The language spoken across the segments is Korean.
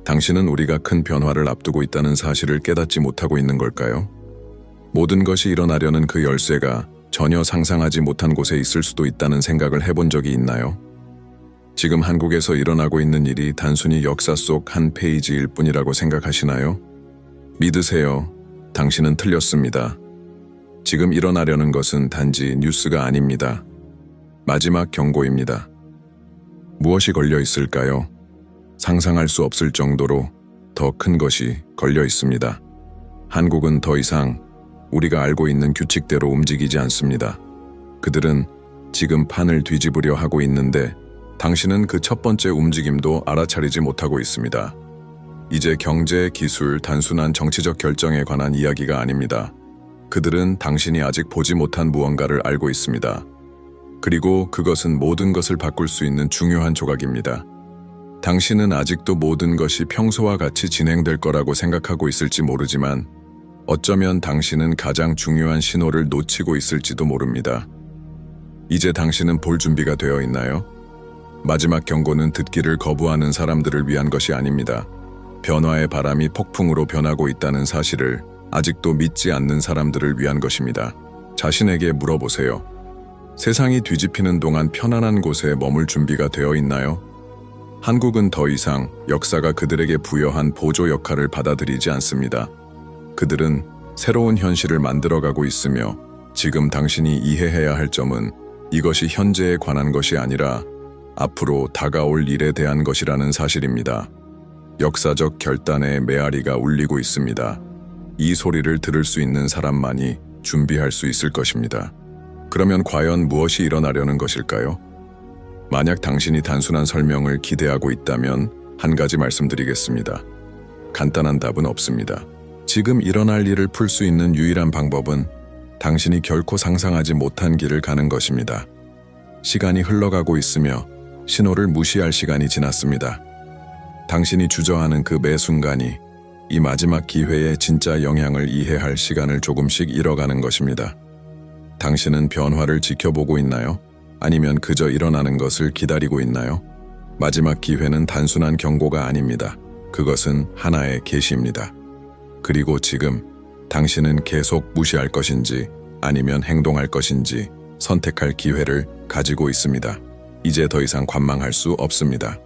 당신은 우리가 큰 변화를 앞두고 있다는 사실을 깨닫지 못하고 있는 걸까요? 모든 것이 일어나려는 그 열쇠가 전혀 상상하지 못한 곳에 있을 수도 있다는 생각을 해본 적이 있나요? 지금 한국에서 일어나고 있는 일이 단순히 역사 속 한 페이지일 뿐이라고 생각하시나요? 믿으세요. 당신은 틀렸습니다. 지금 일어나려는 것은 단지 뉴스가 아닙니다. 마지막 경고입니다. 무엇이 걸려 있을까요? 상상할 수 없을 정도로 더 큰 것이 걸려 있습니다. 한국은 더 이상 우리가 알고 있는 규칙대로 움직이지 않습니다. 그들은 지금 판을 뒤집으려 하고 있는데 당신은 그 첫 번째 움직임도 알아차리지 못하고 있습니다. 이제 경제, 기술, 단순한 정치적 결정에 관한 이야기가 아닙니다. 그들은 당신이 아직 보지 못한 무언가를 알고 있습니다. 그리고 그것은 모든 것을 바꿀 수 있는 중요한 조각입니다. 당신은 아직도 모든 것이 평소와 같이 진행될 거라고 생각하고 있을지 모르지만 어쩌면 당신은 가장 중요한 신호를 놓치고 있을지도 모릅니다. 이제 당신은 볼 준비가 되어 있나요? 마지막 경고는 듣기를 거부하는 사람들을 위한 것이 아닙니다. 변화의 바람이 폭풍으로 변하고 있다는 사실을 아직도 믿지 않는 사람들을 위한 것입니다. 자신에게 물어보세요. 세상이 뒤집히는 동안 편안한 곳에 머물 준비가 되어 있나요? 한국은 더 이상 역사가 그들에게 부여한 보조 역할을 받아들이지 않습니다. 그들은 새로운 현실을 만들어가고 있으며 지금 당신이 이해해야 할 점은 이것이 현재에 관한 것이 아니라 앞으로 다가올 일에 대한 것이라는 사실입니다. 역사적 결단의 메아리가 울리고 있습니다. 이 소리를 들을 수 있는 사람만이 준비할 수 있을 것입니다. 그러면 과연 무엇이 일어나려는 것일까요? 만약 당신이 단순한 설명을 기대하고 있다면 한 가지 말씀드리겠습니다. 간단한 답은 없습니다. 지금 일어날 일을 풀 수 있는 유일한 방법은 당신이 결코 상상하지 못한 길을 가는 것입니다. 시간이 흘러가고 있으며 신호를 무시할 시간이 지났습니다. 당신이 주저하는 그 매 순간이 이 마지막 기회의 진짜 영향을 이해할 시간을 조금씩 잃어가는 것입니다. 당신은 변화를 지켜보고 있나요? 아니면 그저 일어나는 것을 기다리고 있나요? 마지막 기회는 단순한 경고가 아닙니다. 그것은 하나의 계시입니다. 그리고 지금 당신은 계속 무시할 것인지 아니면 행동할 것인지 선택할 기회를 가지고 있습니다. 이제 더 이상 관망할 수 없습니다.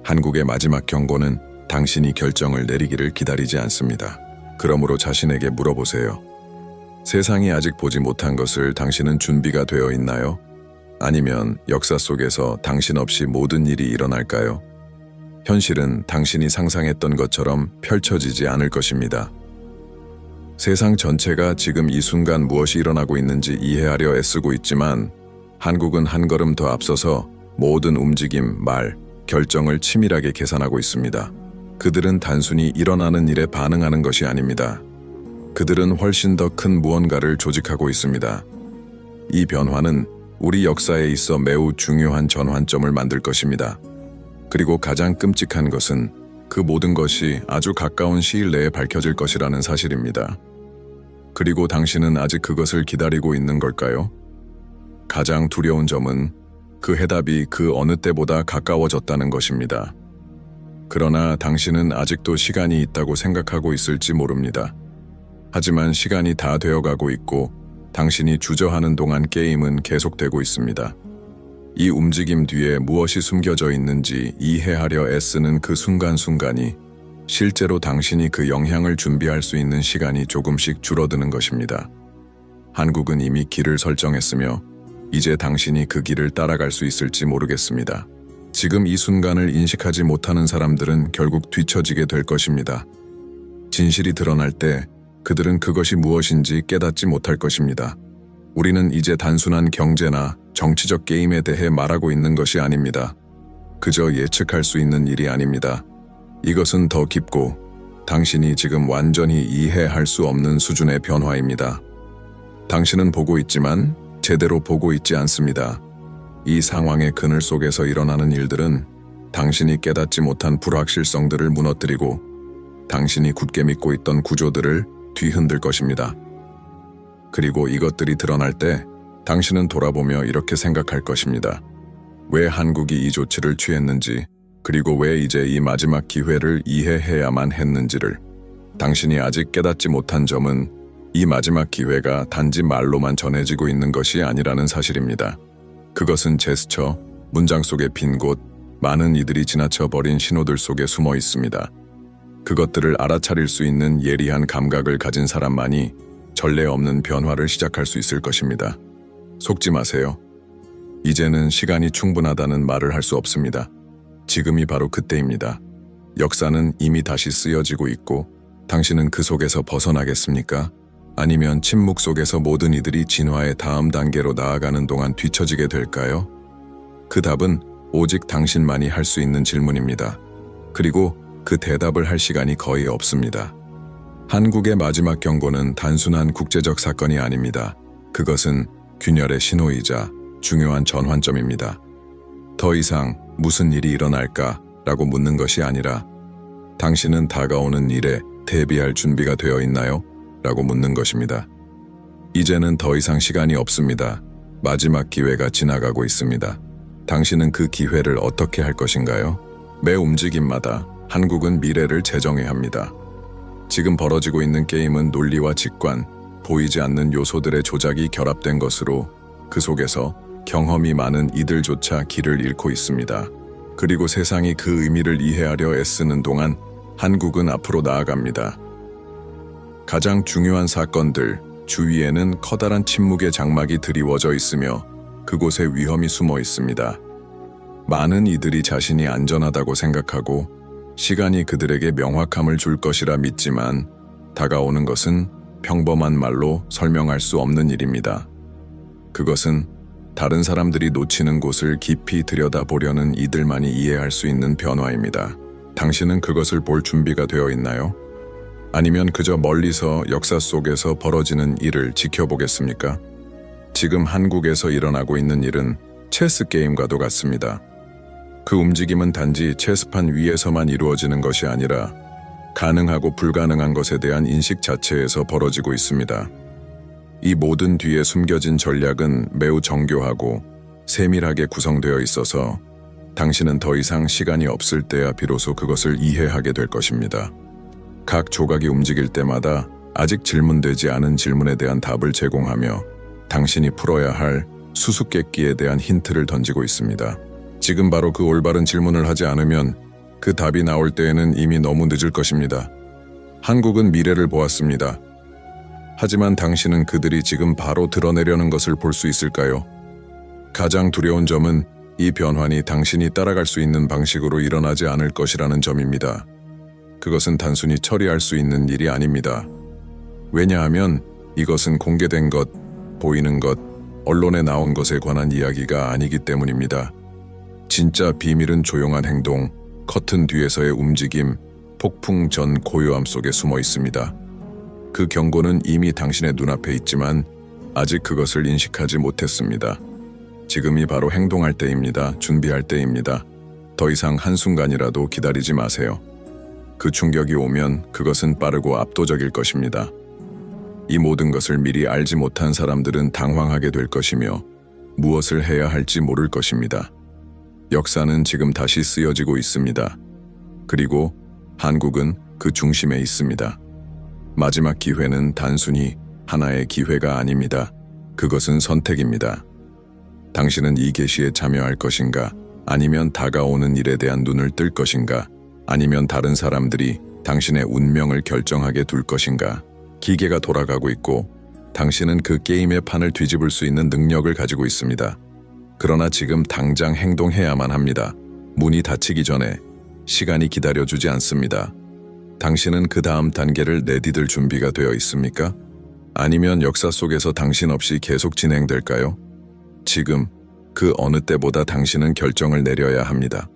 한국의 마지막 경고는 당신이 결정을 내리기를 기다리지 않습니다. 그러므로 자신에게 물어보세요. 세상이 아직 보지 못한 것을 당신은 준비가 되어 있나요? 아니면 역사 속에서 당신 없이 모든 일이 일어날까요? 현실은 당신이 상상했던 것처럼 펼쳐지지 않을 것입니다. 세상 전체가 지금 이 순간 무엇이 일어나고 있는지 이해하려 애쓰고 있지만 한국은 한 걸음 더 앞서서 모든 움직임, 말, 결정을 치밀하게 계산하고 있습니다. 그들은 단순히 일어나는 일에 반응하는 것이 아닙니다. 그들은 훨씬 더 큰 무언가를 조직하고 있습니다. 이 변화는 우리 역사에 있어 매우 중요한 전환점을 만들 것입니다. 그리고 가장 끔찍한 것은 그 모든 것이 아주 가까운 시일 내에 밝혀질 것이라는 사실입니다. 그리고 당신은 아직 그것을 기다리고 있는 걸까요? 가장 두려운 점은 그 해답이 그 어느 때보다 가까워졌다는 것입니다. 그러나 당신은 아직도 시간이 있다고 생각하고 있을지 모릅니다. 하지만 시간이 다 되어가고 있고 당신이 주저하는 동안 게임은 계속되고 있습니다. 이 움직임 뒤에 무엇이 숨겨져 있는지 이해하려 애쓰는 그 순간순간이 실제로 당신이 그 영향을 준비할 수 있는 시간이 조금씩 줄어드는 것입니다. 한국은 이미 길을 설정했으며 이제 당신이 그 길을 따라갈 수 있을지 모르겠습니다. 지금 이 순간을 인식하지 못하는 사람들은 결국 뒤처지게 될 것입니다. 진실이 드러날 때 그들은 그것이 무엇인지 깨닫지 못할 것입니다. 우리는 이제 단순한 경제나 정치적 게임에 대해 말하고 있는 것이 아닙니다. 그저 예측할 수 있는 일이 아닙니다. 이것은 더 깊고 당신이 지금 완전히 이해할 수 없는 수준의 변화입니다. 당신은 보고 있지만 제대로 보고 있지 않습니다. 이 상황의 그늘 속에서 일어나는 일들은 당신이 깨닫지 못한 불확실성들을 무너뜨리고 당신이 굳게 믿고 있던 구조들을 뒤흔들 것입니다. 그리고 이것들이 드러날 때 당신은 돌아보며 이렇게 생각할 것입니다. 왜 한국이 이 조치를 취했는지, 그리고 왜 이제 이 마지막 기회를 이해해야만 했는지를. 당신이 아직 깨닫지 못한 점은 이 마지막 기회가 단지 말로만 전해지고 있는 것이 아니라는 사실입니다. 그것은 제스처, 문장 속의 빈 곳, 많은 이들이 지나쳐 버린 신호들 속에 숨어 있습니다. 그것들을 알아차릴 수 있는 예리한 감각을 가진 사람만이 전례 없는 변화를 시작할 수 있을 것입니다. 속지 마세요. 이제는 시간이 충분하다는 말을 할 수 없습니다. 지금이 바로 그때입니다. 역사는 이미 다시 쓰여지고 있고 당신은 그 속에서 벗어나겠습니까? 아니면 침묵 속에서 모든 이들이 진화의 다음 단계로 나아가는 동안 뒤처지게 될까요? 그 답은 오직 당신만이 할 수 있는 질문입니다. 그리고 그 대답을 할 시간이 거의 없습니다. 한국의 마지막 경고는 단순한 국제적 사건이 아닙니다. 그것은 균열의 신호이자 중요한 전환점입니다. 더 이상 무슨 일이 일어날까? 라고 묻는 것이 아니라 당신은 다가오는 일에 대비할 준비가 되어 있나요? 라고 묻는 것입니다. 이제는 더 이상 시간이 없습니다. 마지막 기회가 지나가고 있습니다. 당신은 그 기회를 어떻게 할 것인가요? 매 움직임마다 한국은 미래를 재정해야 합니다. 지금 벌어지고 있는 게임은 논리와 직관, 보이지 않는 요소들의 조작이 결합된 것으로 그 속에서 경험이 많은 이들조차 길을 잃고 있습니다. 그리고 세상이 그 의미를 이해하려 애쓰는 동안 한국은 앞으로 나아갑니다. 가장 중요한 사건들, 주위에는 커다란 침묵의 장막이 드리워져 있으며 그곳에 위험이 숨어 있습니다. 많은 이들이 자신이 안전하다고 생각하고 시간이 그들에게 명확함을 줄 것이라 믿지만 다가오는 것은 평범한 말로 설명할 수 없는 일입니다. 그것은 다른 사람들이 놓치는 곳을 깊이 들여다보려는 이들만이 이해할 수 있는 변화입니다. 당신은 그것을 볼 준비가 되어 있나요? 아니면 그저 멀리서 역사 속에서 벌어지는 일을 지켜보겠습니까? 지금 한국에서 일어나고 있는 일은 체스 게임과도 같습니다. 그 움직임은 단지 체스판 위에서만 이루어지는 것이 아니라 가능하고 불가능한 것에 대한 인식 자체에서 벌어지고 있습니다. 이 모든 뒤에 숨겨진 전략은 매우 정교하고 세밀하게 구성되어 있어서 당신은 더 이상 시간이 없을 때야 비로소 그것을 이해하게 될 것입니다. 각 조각이 움직일 때마다 아직 질문되지 않은 질문에 대한 답을 제공하며 당신이 풀어야 할 수수께끼에 대한 힌트를 던지고 있습니다. 지금 바로 그 올바른 질문을 하지 않으면 그 답이 나올 때에는 이미 너무 늦을 것입니다. 한국은 미래를 보았습니다. 하지만 당신은 그들이 지금 바로 드러내려는 것을 볼 수 있을까요? 가장 두려운 점은 이 변환이 당신이 따라갈 수 있는 방식으로 일어나지 않을 것이라는 점입니다. 그것은 단순히 처리할 수 있는 일이 아닙니다. 왜냐하면 이것은 공개된 것, 보이는 것, 언론에 나온 것에 관한 이야기가 아니기 때문입니다. 진짜 비밀은 조용한 행동, 커튼 뒤에서의 움직임, 폭풍 전 고요함 속에 숨어 있습니다. 그 경고는 이미 당신의 눈앞에 있지만 아직 그것을 인식하지 못했습니다. 지금이 바로 행동할 때입니다. 준비할 때입니다. 더 이상 한순간이라도 기다리지 마세요. 그 충격이 오면 그것은 빠르고 압도적일 것입니다. 이 모든 것을 미리 알지 못한 사람들은 당황하게 될 것이며 무엇을 해야 할지 모를 것입니다. 역사는 지금 다시 쓰여지고 있습니다. 그리고 한국은 그 중심에 있습니다. 마지막 기회는 단순히 하나의 기회가 아닙니다. 그것은 선택입니다. 당신은 이 계시에 참여할 것인가? 아니면 다가오는 일에 대한 눈을 뜰 것인가? 아니면 다른 사람들이 당신의 운명을 결정하게 둘 것인가? 기계가 돌아가고 있고 당신은 그 게임의 판을 뒤집을 수 있는 능력을 가지고 있습니다. 그러나 지금 당장 행동해야만 합니다. 문이 닫히기 전에 시간이 기다려주지 않습니다. 당신은 그 다음 단계를 내디딜 준비가 되어 있습니까? 아니면 역사 속에서 당신 없이 계속 진행될까요? 지금 그 어느 때보다 당신은 결정을 내려야 합니다.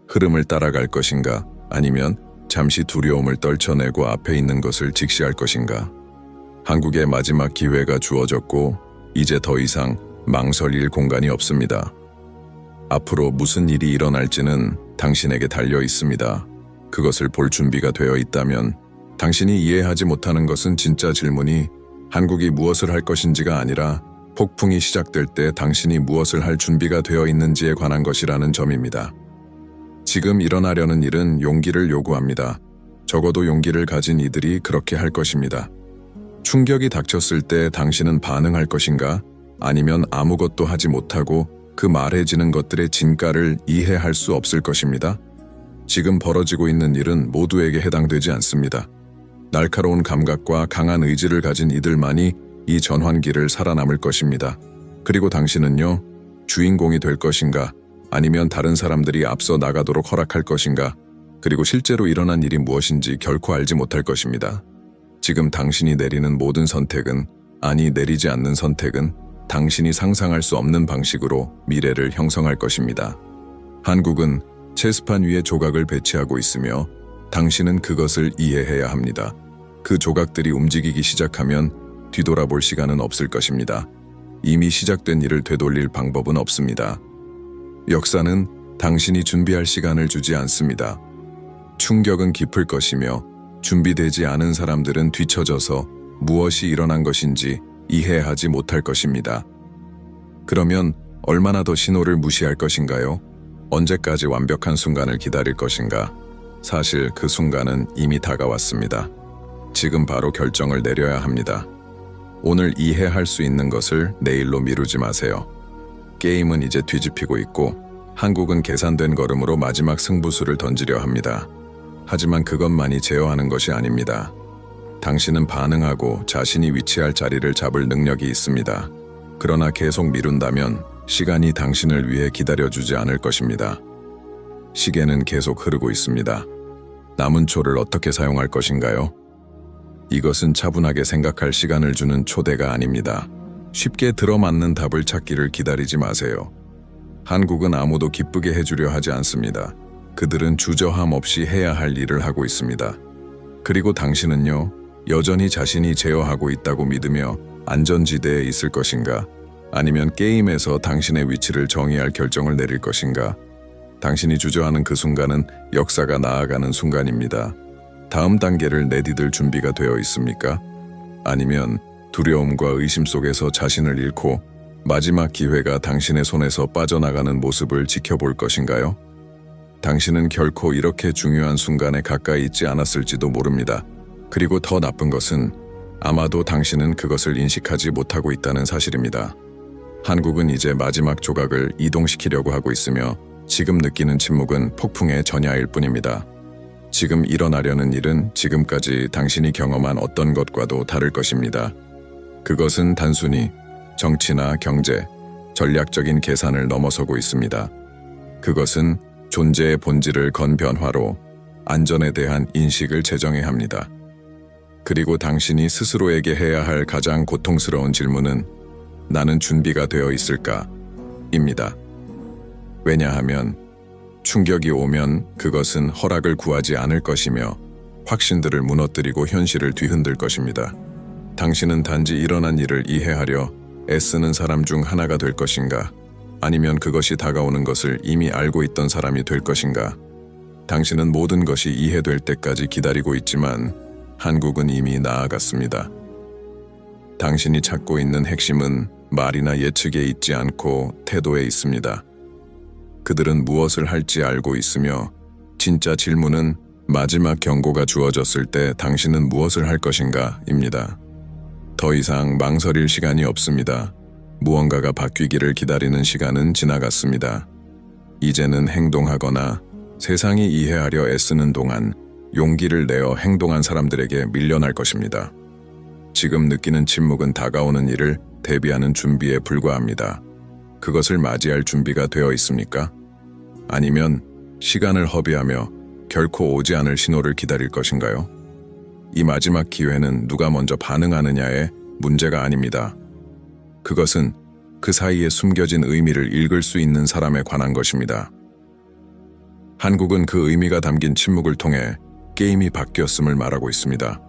흐름을 따라갈 것인가? 아니면 잠시 두려움을 떨쳐내고 앞에 있는 것을 직시할 것인가? 한국의 마지막 기회가 주어졌고 이제 더 이상 망설일 공간이 없습니다. 앞으로 무슨 일이 일어날지는 당신에게 달려 있습니다. 그것을 볼 준비가 되어 있다면 당신이 이해하지 못하는 것은 진짜 질문이 한국이 무엇을 할 것인지가 아니라 폭풍이 시작될 때 당신이 무엇을 할 준비가 되어 있는지에 관한 것이라는 점입니다. 지금 일어나려는 일은 용기를 요구합니다. 적어도 용기를 가진 이들이 그렇게 할 것입니다. 충격이 닥쳤을 때 당신은 반응할 것인가? 아니면 아무것도 하지 못하고 그 말해지는 것들의 진가를 이해할 수 없을 것입니다. 지금 벌어지고 있는 일은 모두에게 해당되지 않습니다. 날카로운 감각과 강한 의지를 가진 이들만이 이 전환기를 살아남을 것입니다. 그리고 당신은요, 주인공이 될 것인가? 아니면 다른 사람들이 앞서 나가도록 허락할 것인가? 그리고 실제로 일어난 일이 무엇인지 결코 알지 못할 것입니다. 지금 당신이 내리는 모든 선택은, 아니 내리지 않는 선택은 당신이 상상할 수 없는 방식으로 미래를 형성할 것입니다. 한국은 체스판 위에 조각을 배치하고 있으며 당신은 그것을 이해해야 합니다. 그 조각들이 움직이기 시작하면 뒤돌아볼 시간은 없을 것입니다. 이미 시작된 일을 되돌릴 방법은 없습니다. 역사는 당신이 준비할 시간을 주지 않습니다. 충격은 깊을 것이며 준비되지 않은 사람들은 뒤처져서 무엇이 일어난 것인지 이해하지 못할 것입니다. 그러면 얼마나 더 신호를 무시할 것인가요? 언제까지 완벽한 순간을 기다릴 것인가? 사실 그 순간은 이미 다가왔습니다. 지금 바로 결정을 내려야 합니다. 오늘 이해할 수 있는 것을 내일로 미루지 마세요. 게임은 이제 뒤집히고 있고 한국은 계산된 걸음으로 마지막 승부수를 던지려 합니다. 하지만 그것만이 제어하는 것이 아닙니다. 당신은 반응하고 자신이 위치할 자리를 잡을 능력이 있습니다. 그러나 계속 미룬다면 시간이 당신을 위해 기다려주지 않을 것입니다. 시계는 계속 흐르고 있습니다. 남은 초를 어떻게 사용할 것인가요? 이것은 차분하게 생각할 시간을 주는 초대가 아닙니다. 쉽게 들어맞는 답을 찾기를 기다리지 마세요. 한국은 아무도 기쁘게 해주려 하지 않습니다. 그들은 주저함 없이 해야 할 일을 하고 있습니다. 그리고 당신은요, 여전히 자신이 제어하고 있다고 믿으며 안전지대에 있을 것인가? 아니면 게임에서 당신의 위치를 정의할 결정을 내릴 것인가? 당신이 주저하는 그 순간은 역사가 나아가는 순간입니다. 다음 단계를 내디딜 준비가 되어 있습니까? 아니면 두려움과 의심 속에서 자신을 잃고 마지막 기회가 당신의 손에서 빠져나가는 모습을 지켜볼 것인가요? 당신은 결코 이렇게 중요한 순간에 가까이 있지 않았을지도 모릅니다. 그리고 더 나쁜 것은 아마도 당신은 그것을 인식하지 못하고 있다는 사실입니다. 한국은 이제 마지막 조각을 이동시키려고 하고 있으며 지금 느끼는 침묵은 폭풍의 전야일 뿐입니다. 지금 일어나려는 일은 지금까지 당신이 경험한 어떤 것과도 다를 것입니다. 그것은 단순히 정치나 경제, 전략적인 계산을 넘어서고 있습니다. 그것은 존재의 본질을 건 변화로 안전에 대한 인식을 재정해야 합니다. 그리고 당신이 스스로에게 해야 할 가장 고통스러운 질문은 나는 준비가 되어 있을까? 입니다. 왜냐하면 충격이 오면 그것은 허락을 구하지 않을 것이며 확신들을 무너뜨리고 현실을 뒤흔들 것입니다. 당신은 단지 일어난 일을 이해하려 애쓰는 사람 중 하나가 될 것인가? 아니면 그것이 다가오는 것을 이미 알고 있던 사람이 될 것인가? 당신은 모든 것이 이해될 때까지 기다리고 있지만 한국은 이미 나아갔습니다. 당신이 찾고 있는 핵심은 말이나 예측에 있지 않고 태도에 있습니다. 그들은 무엇을 할지 알고 있으며 진짜 질문은 마지막 경고가 주어졌을 때 당신은 무엇을 할 것인가? 입니다. 더 이상 망설일 시간이 없습니다. 무언가가 바뀌기를 기다리는 시간은 지나갔습니다. 이제는 행동하거나 세상이 이해하려 애쓰는 동안 용기를 내어 행동한 사람들에게 밀려날 것입니다. 지금 느끼는 침묵은 다가오는 일을 대비하는 준비에 불과합니다. 그것을 맞이할 준비가 되어 있습니까? 아니면 시간을 허비하며 결코 오지 않을 신호를 기다릴 것인가요? 이 마지막 기회는 누가 먼저 반응하느냐의 문제가 아닙니다. 그것은 그 사이에 숨겨진 의미를 읽을 수 있는 사람에 관한 것입니다. 한국은 그 의미가 담긴 침묵을 통해 게임이 바뀌었음을 말하고 있습니다.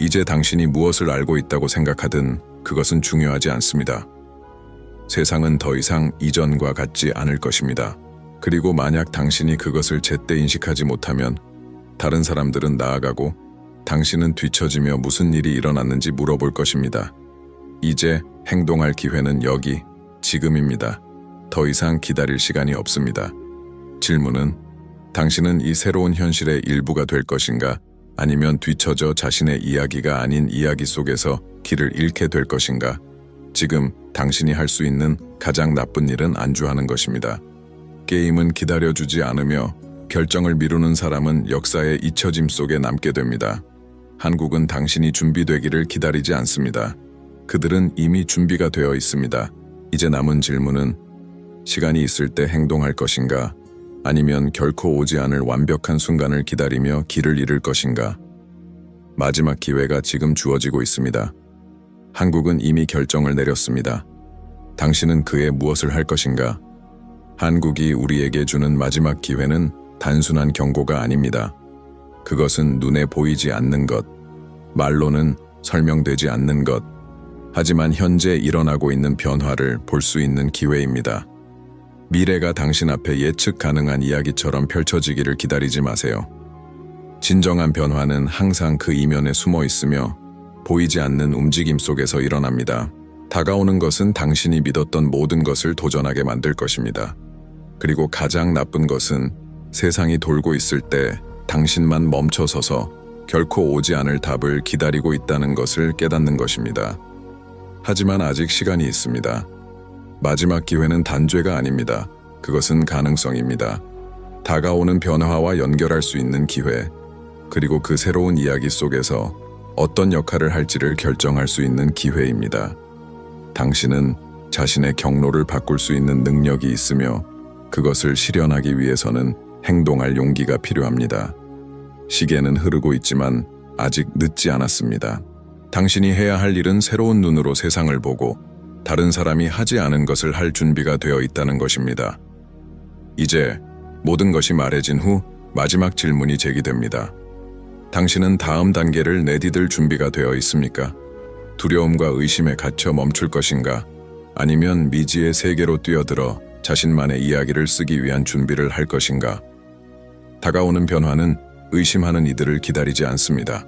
이제 당신이 무엇을 알고 있다고 생각하든 그것은 중요하지 않습니다. 세상은 더 이상 이전과 같지 않을 것입니다. 그리고 만약 당신이 그것을 제때 인식하지 못하면 다른 사람들은 나아가고 당신은 뒤처지며 무슨 일이 일어났는지 물어볼 것입니다. 이제 행동할 기회는 여기, 지금입니다. 더 이상 기다릴 시간이 없습니다. 질문은 당신은 이 새로운 현실의 일부가 될 것인가? 아니면 뒤처져 자신의 이야기가 아닌 이야기 속에서 길을 잃게 될 것인가? 지금 당신이 할 수 있는 가장 나쁜 일은 안주하는 것입니다. 게임은 기다려주지 않으며 결정을 미루는 사람은 역사의 잊혀짐 속에 남게 됩니다. 한국은 당신이 준비되기를 기다리지 않습니다. 그들은 이미 준비가 되어 있습니다. 이제 남은 질문은 시간이 있을 때 행동할 것인가? 아니면 결코 오지 않을 완벽한 순간을 기다리며 길을 잃을 것인가? 마지막 기회가 지금 주어지고 있습니다. 한국은 이미 결정을 내렸습니다. 당신은 그에 무엇을 할 것인가? 한국이 우리에게 주는 마지막 기회는 단순한 경고가 아닙니다. 그것은 눈에 보이지 않는 것, 말로는 설명되지 않는 것, 하지만 현재 일어나고 있는 변화를 볼 수 있는 기회입니다. 미래가 당신 앞에 예측 가능한 이야기처럼 펼쳐지기를 기다리지 마세요. 진정한 변화는 항상 그 이면에 숨어 있으며 보이지 않는 움직임 속에서 일어납니다. 다가오는 것은 당신이 믿었던 모든 것을 도전하게 만들 것입니다. 그리고 가장 나쁜 것은 세상이 돌고 있을 때 당신만 멈춰서서 결코 오지 않을 답을 기다리고 있다는 것을 깨닫는 것입니다. 하지만 아직 시간이 있습니다. 마지막 기회는 단죄가 아닙니다. 그것은 가능성입니다. 다가오는 변화와 연결할 수 있는 기회, 그리고 그 새로운 이야기 속에서 어떤 역할을 할지를 결정할 수 있는 기회입니다. 당신은 자신의 경로를 바꿀 수 있는 능력이 있으며 그것을 실현하기 위해서는 행동할 용기가 필요합니다. 시계는 흐르고 있지만 아직 늦지 않았습니다. 당신이 해야 할 일은 새로운 눈으로 세상을 보고 다른 사람이 하지 않은 것을 할 준비가 되어 있다는 것입니다. 이제 모든 것이 말해진 후 마지막 질문이 제기됩니다. 당신은 다음 단계를 내디딜 준비가 되어 있습니까? 두려움과 의심에 갇혀 멈출 것인가? 아니면 미지의 세계로 뛰어들어 자신만의 이야기를 쓰기 위한 준비를 할 것인가? 다가오는 변화는 의심하는 이들을 기다리지 않습니다.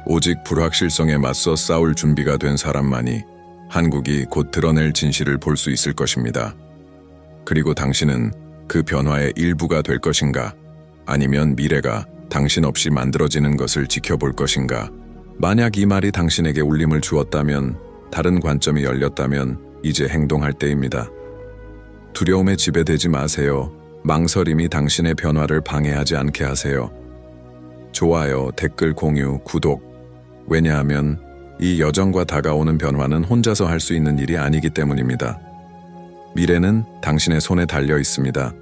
오직 불확실성에 맞서 싸울 준비가 된 사람만이 한국이 곧 드러낼 진실을 볼 수 있을 것입니다. 그리고 당신은 그 변화의 일부가 될 것인가? 아니면 미래가 당신 없이 만들어지는 것을 지켜볼 것인가? 만약 이 말이 당신에게 울림을 주었다면, 다른 관점이 열렸다면 이제 행동할 때입니다. 두려움에 지배되지 마세요. 망설임이 당신의 변화를 방해하지 않게 하세요. 좋아요, 댓글 공유, 구독. 왜냐하면 이 여정과 다가오는 변화는 혼자서 할 수 있는 일이 아니기 때문입니다. 미래는 당신의 손에 달려 있습니다.